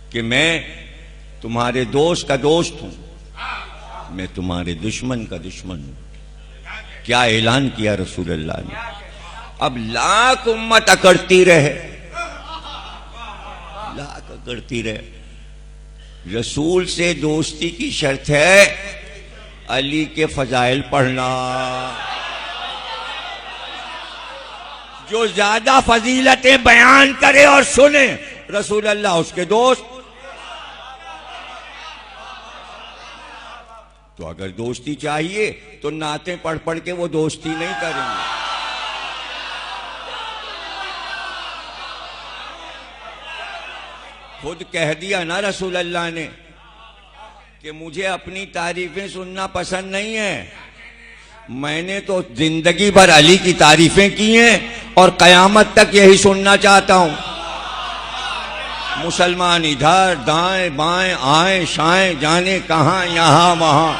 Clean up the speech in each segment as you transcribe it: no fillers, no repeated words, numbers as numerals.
کہ میں تمہارے دوست کا دوست ہوں، میں تمہارے دشمن کا دشمن ہوں۔ کیا اعلان کیا رسول اللہ نے؟ اب لاکھ امت اکڑتی رہے، لاکھ اکڑتی رہے، رسول سے دوستی کی شرط ہے علی کے فضائل پڑھنا۔ جو زیادہ فضیلتیں بیان کرے اور سنے رسول اللہ اس کے دوست۔ تو اگر دوستی چاہیے تو نعتیں پڑھ پڑھ کے وہ دوستی نہیں کریں گے۔ خود کہہ دیا نا رسول اللہ نے کہ مجھے اپنی تعریفیں سننا پسند نہیں ہے، میں نے تو زندگی بھر علی کی تعریفیں کی ہیں اور قیامت تک یہی سننا چاہتا ہوں۔ مسلمان ادھر دائیں بائیں آئیں شائیں جانے کہاں یہاں وہاں،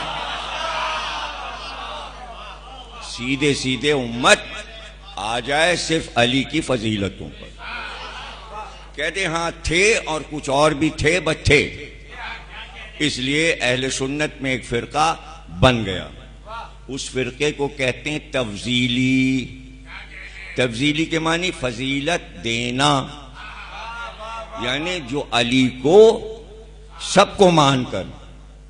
سیدھے سیدھے امت آ جائے صرف علی کی فضیلتوں پر۔ کہتے ہاں تھے اور کچھ اور بھی تھے، بس تھے، اس لیے اہل سنت میں ایک فرقہ بن گیا، اس فرقے کو کہتے ہیں تفضیلی۔ تفضیلی کے معنی فضیلت دینا، یعنی جو علی کو سب کو مان کر،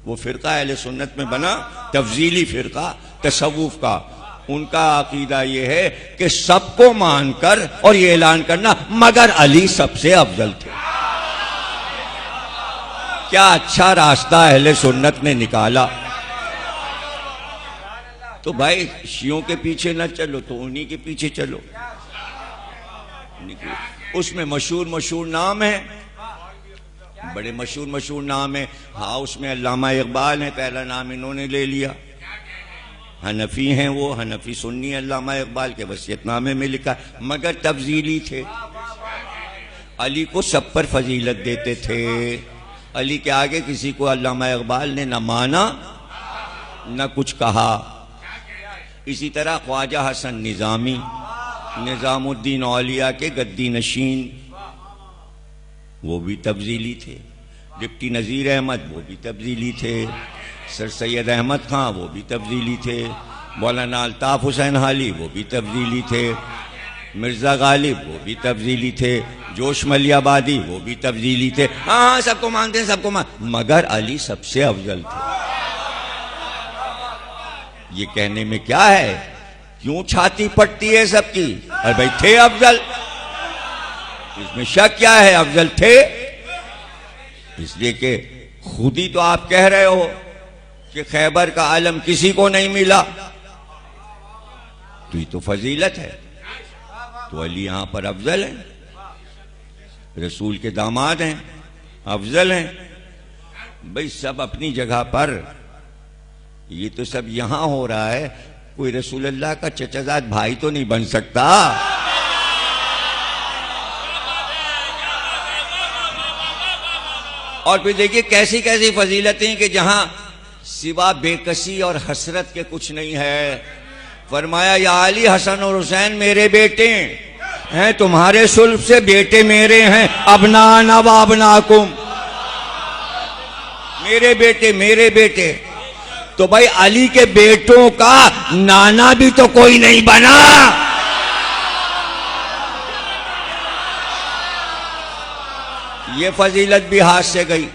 وہ فرقہ اہل سنت میں بنا تفضیلی فرقہ تصوف کا۔ ان کا عقیدہ یہ ہے کہ سب کو مان کر اور یہ اعلان کرنا مگر علی سب سے افضل تھے۔ کیا اچھا راستہ اہل سنت نے نکالا۔ تو بھائی شیعوں کے پیچھے نہ چلو تو انہی کے پیچھے چلو۔ اس میں مشہور نام ہے، بڑے مشہور نام ہے۔ ہاں اس میں علامہ اقبال ہے، پہلا نام انہوں نے لے لیا۔ حنفی ہیں، وہ حنفی سنی علامہ اقبال کے وصیت نامے میں لکھا، مگر تفضیلی تھے، علی کو سب پر فضیلت دیتے تھے۔ علی کے آگے کسی کو علامہ اقبال نے نہ مانا نہ کچھ کہا۔ اسی طرح خواجہ حسن نظامی، نظام الدین اولیاء کے گدی نشین، وہ بھی تفضیلی تھے۔ ڈپٹی نذیر احمد وہ بھی تفضیلی تھے۔ سر سید احمد خان وہ بھی تفضیلی تھے۔ مولانا الطاف حسین حالی وہ بھی تفضیلی تھے۔ مرزا غالب وہ بھی تفضیلی تھے۔ جوش ملی آبادی وہ بھی تفضیلی تھے۔ ہاں سب کو مانتے ہیں، سب کو مگر علی سب سے افضل تھے۔ یہ کہنے میں کیا ہے؟ کیوں چھاتی پھٹتی ہے سب کی؟ ارے بھائی تھے افضل، اس میں شک کیا ہے؟ افضل تھے، اس لیے کہ خود ہی تو آپ کہہ رہے ہو کہ خیبر کا علم کسی کو نہیں ملا، تو یہ تو فضیلت ہے۔ تو علی یہاں پر افضل ہیں، رسول کے داماد ہیں، افضل ہیں۔ بھئی سب اپنی جگہ پر، یہ تو سب یہاں ہو رہا ہے، کوئی رسول اللہ کا چچا زاد بھائی تو نہیں بن سکتا۔ اور پھر دیکھیے کیسی کیسی فضیلتیں کہ جہاں سوا بے کسی اور حسرت کے کچھ نہیں ہے۔ فرمایا یا علی حسن اور حسین میرے بیٹے ہیں، تمہارے سلب سے بیٹے میرے ہیں، ابنانا و ابناکم، میرے بیٹے میرے بیٹے۔ تو بھائی علی کے بیٹوں کا نانا بھی تو کوئی نہیں بنا۔ یہ فضیلت بھی ہاتھ سے گئی۔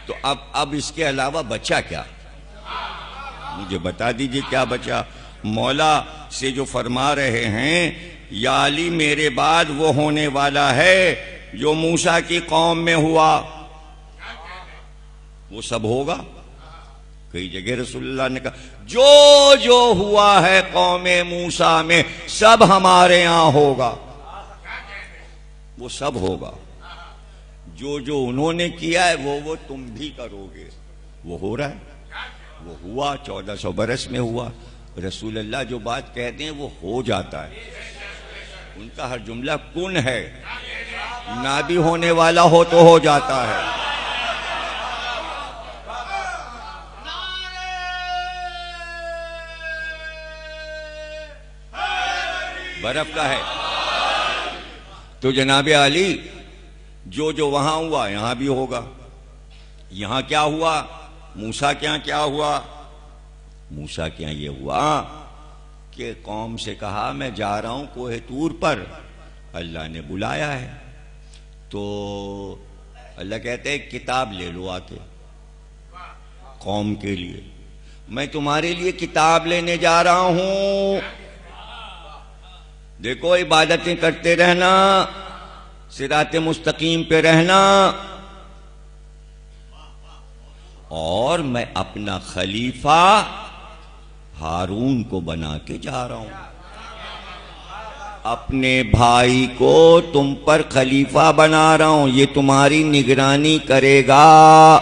تو اب اس کے علاوہ بچا کیا؟ مجھے بتا دیجئے کیا بچا؟ مولا سے جو فرما رہے ہیں یا علی میرے بعد وہ ہونے والا ہے جو موسیٰ کی قوم میں ہوا، وہ سب ہوگا۔ کئی جگہ رسول اللہ نے کہا جو ہوا ہے قوم موسیٰ میں سب ہمارے ہاں ہوگا، وہ سب ہوگا۔ جو انہوں نے کیا ہے وہ تم بھی کرو گے، وہ ہو رہا ہے، وہ ہوا 1400 برس میں ہوا۔ رسول اللہ جو بات کہتے ہیں وہ ہو جاتا ہے، ان کا ہر جملہ کن ہے، نہ بھی ہونے والا ہو تو ہو جاتا ہے۔ برف کا ہے تو جناب علی جو وہاں ہوا یہاں بھی ہوگا. یہاں کیا ہوا؟ موسیٰ کے یہاں کیا ہوا؟ موسیٰ کے یہاں یہ ہوا کہ قوم سے کہا میں جا رہا ہوں کوہ طور پر، اللہ نے بلایا ہے. تو اللہ کہتے ہیں کتاب لے لو آ کے قوم کے لیے. میں تمہارے لیے کتاب لینے جا رہا ہوں. دیکھو عبادتیں کرتے رہنا، صراط مستقیم پہ رہنا، اور میں اپنا خلیفہ ہارون کو بنا کے جا رہا ہوں. اپنے بھائی کو تم پر خلیفہ بنا رہا ہوں، یہ تمہاری نگرانی کرے گا،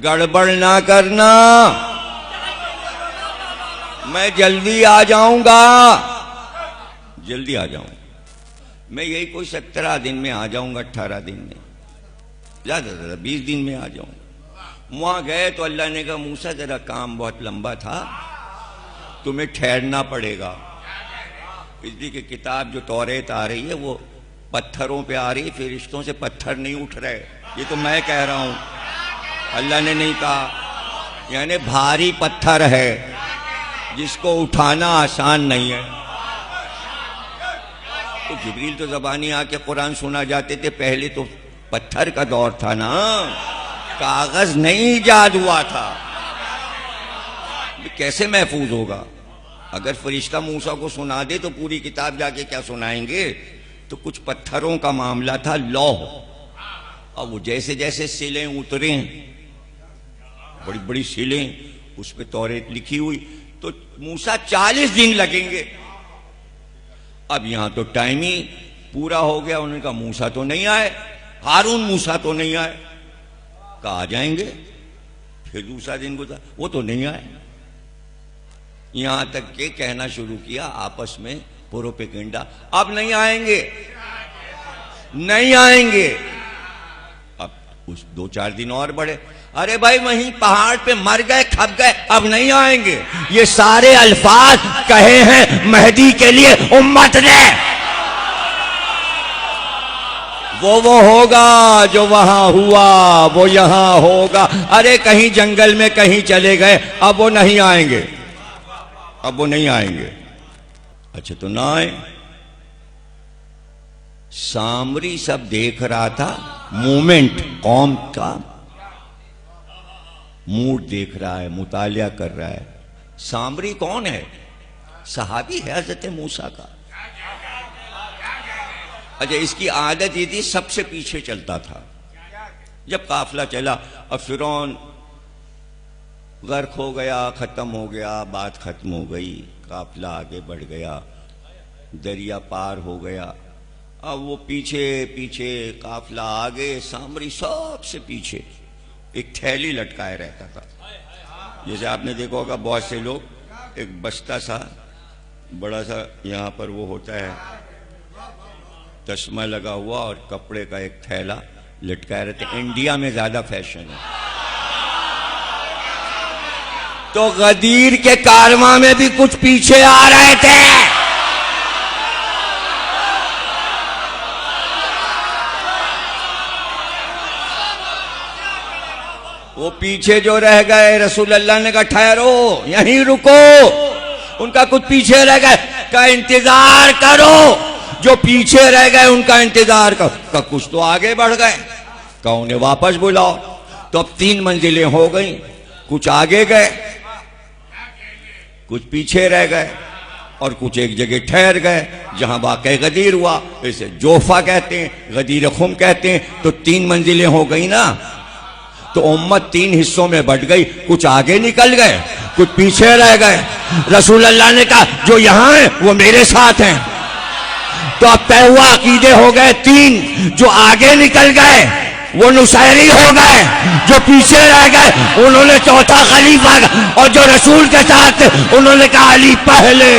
گڑبڑ نہ کرنا. میں جلدی آ جاؤں گا، جلدی آ جاؤں. میں یہی کوئی 17 دن میں آ جاؤں گا، 18 دن میں، زیادہ سے زیادہ 20 دن میں آ جاؤں. وہاں گئے تو اللہ نے کہا موسیٰ ذرا کام بہت لمبا تھا، تمہیں ٹھہرنا پڑے گا. اس لیے کہ کتاب جو توریت آ رہی ہے وہ پتھروں پہ آ رہی ہے، فرشتوں سے پتھر نہیں اٹھ رہے. یہ تو میں کہہ رہا ہوں، اللہ نے نہیں کہا. یعنی بھاری پتھر ہے جس کو اٹھانا آسان نہیں ہے. تو جبریل تو زبانی آ کے قرآن سنا جاتے تھے. پہلے تو پتھر کا دور تھا نا، کاغذ نہیں ایجاد ہوا تھا. کیسے محفوظ ہوگا؟ اگر فرشتہ موسیٰ کو سنا دے تو پوری کتاب جا کے کیا سنائیں گے؟ تو کچھ پتھروں کا معاملہ تھا، لوح. اور وہ جیسے جیسے سلیں اتریں، بڑی بڑی سلیں، اس پہ توریت لکھی ہوئی. تو موسیٰ 40 دن لگیں گے. اب یہاں تو ٹائم ہی پورا ہو گیا. انہوں نے کہا موسیٰ تو نہیں آئے، ہارون موسیٰ تو نہیں آئے. کہا آ جائیں گے. پھر دوسرا دن گزرا، وہ تو نہیں آئے. یہاں تک کہ کہنا شروع کیا آپس میں پروپیگنڈا، اب نہیں آئیں گے، نہیں آئیں گے. اب اس 2-4 دن اور بڑھے. ارے بھائی وہیں پہاڑ پہ مر گئے، کھپ گئے، اب نہیں آئیں گے. یہ سارے الفاظ کہے ہیں مہدی کے لیے امت نے. وہ ہوگا جو وہاں ہوا وہ یہاں ہوگا. ارے کہیں جنگل میں کہیں چلے گئے، اب وہ نہیں آئیں گے، اب وہ نہیں آئیں گے. اچھا تو نہ آئے. سامری سب دیکھ رہا تھا، مومنٹ قوم کا موڈ دیکھ رہا ہے، مطالعہ کر رہا ہے. سامری کون ہے؟ صحابی ہے حضرت موسیٰ کا. اچھا اس کی عادت یہ تھی سب سے پیچھے چلتا تھا. جب قافلہ چلا اب فرعون غرق ہو گیا، ختم ہو گیا، بات ختم ہو گئی، قافلہ آگے بڑھ گیا، دریا پار ہو گیا. اب وہ پیچھے پیچھے قافلہ آگے، سامری سب سے پیچھے ایک تھیلی لٹکائے رہتا تھا. جیسے آپ نے دیکھا ہوگا بہت سے لوگ ایک بستہ سا بڑا سا یہاں پر وہ ہوتا ہے، چشمہ لگا ہوا اور کپڑے کا ایک تھیلا لٹکائے رہتے. انڈیا میں زیادہ فیشن ہے. تو غدیر کے کارواں میں بھی کچھ پیچھے آ رہے تھے. وہ پیچھے جو رہ گئے رسول اللہ نے کہا ٹھہرو، یہیں رکو. ان کا کچھ پیچھے رہ گئے، کا انتظار کرو. جو پیچھے رہ گئے ان کا انتظار کرو. کچھ تو آگے بڑھ گئے، کہ انہیں واپس بلاؤ. تو اب 3 منزلیں ہو گئیں. کچھ آگے گئے، کچھ پیچھے رہ گئے، اور کچھ ایک جگہ ٹھہر گئے جہاں واقع غدیر ہوا. اسے جوفا کہتے ہیں، غدیر خم کہتے ہیں. تو 3 منزلیں ہو گئی نا. تو امت 3 حصوں میں بٹ گئی. کچھ آگے نکل گئے، کچھ پیچھے رہ گئے. رسول اللہ نے کہا جو یہاں ہیں وہ میرے ساتھ ہیں. تو اب طے ہوا عقیدے ہو گئے 3. جو آگے نکل گئے وہ نصیری ہو گئے، جو پیچھے رہ گئے انہوں نے چوتھا خلیفہ، اور جو رسول کے ساتھ انہوں نے کہا علی پہلے.